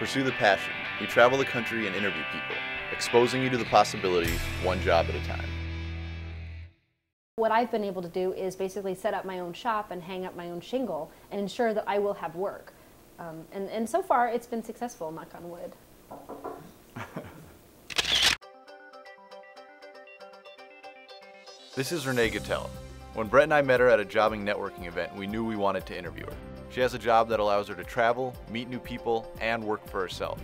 Pursue the passion. We travel the country and interview people, exposing you to the possibilities, one job at a time. What I've been able to do is basically set up my own shop and hang up my own shingle and ensure that I will have work. And so far it's been successful, knock on wood. This is Rene Gutel. When Brett and I met her at a jobbing networking event, we knew we wanted to interview her. She has a job that allows her to travel, meet new people, and work for herself.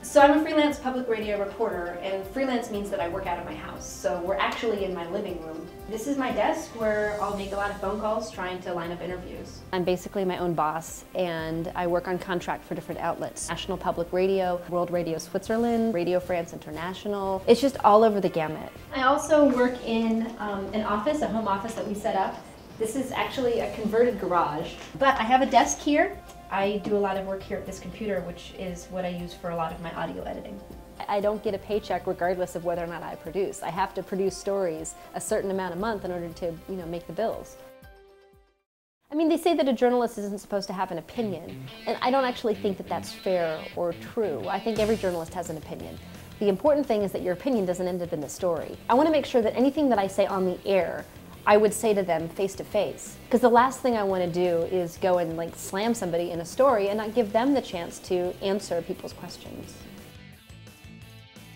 So I'm a freelance public radio reporter, and freelance means that I work out of my house. So we're actually in my living room. This is my desk where I'll make a lot of phone calls trying to line up interviews. I'm basically my own boss, and I work on contract for different outlets. National Public Radio, World Radio Switzerland, Radio France International. It's just all over the gamut. I also work in an office, a home office that we set up. This is actually a converted garage, but I have a desk here. I do a lot of work here at this computer, which is what I use for a lot of my audio editing. I don't get a paycheck regardless of whether or not I produce. I have to produce stories a certain amount a month in order to, make the bills. I mean, they say that a journalist isn't supposed to have an opinion, and I don't actually think that that's fair or true. I think every journalist has an opinion. The important thing is that your opinion doesn't end up in the story. I want to make sure that anything that I say on the air I would say to them face to face. Because the last thing I want to do is go and slam somebody in a story and not give them the chance to answer people's questions.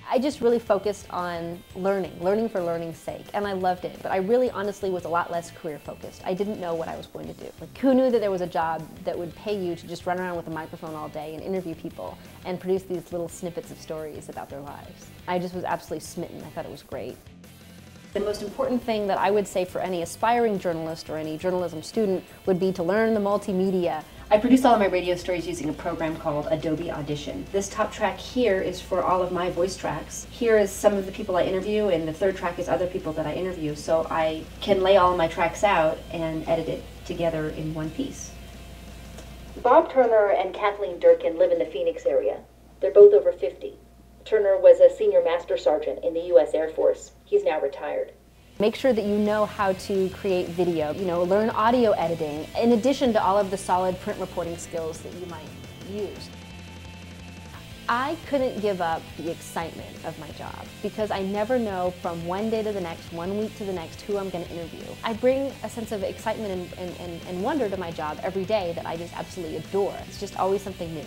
I just really focused on learning for learning's sake, and I loved it. But I really honestly was a lot less career focused. I didn't know what I was going to do. Who knew that there was a job that would pay you to just run around with a microphone all day and interview people and produce these little snippets of stories about their lives. I just was absolutely smitten. I thought it was great. The most important thing that I would say for any aspiring journalist or any journalism student would be to learn the multimedia. I produce all of my radio stories using a program called Adobe Audition. This top track here is for all of my voice tracks. Here is some of the people I interview, and the third track is other people that I interview, so I can lay all of my tracks out and edit it together in one piece. Bob Turner and Kathleen Durkin live in the Phoenix area. They're both over 50. Turner was a senior master sergeant in the U.S. Air Force. He's now retired. Make sure that you know how to create video, learn audio editing, in addition to all of the solid print reporting skills that you might use. I couldn't give up the excitement of my job because I never know from one day to the next, 1 week to the next, who I'm going to interview. I bring a sense of excitement and wonder to my job every day that I just absolutely adore. It's just always something new.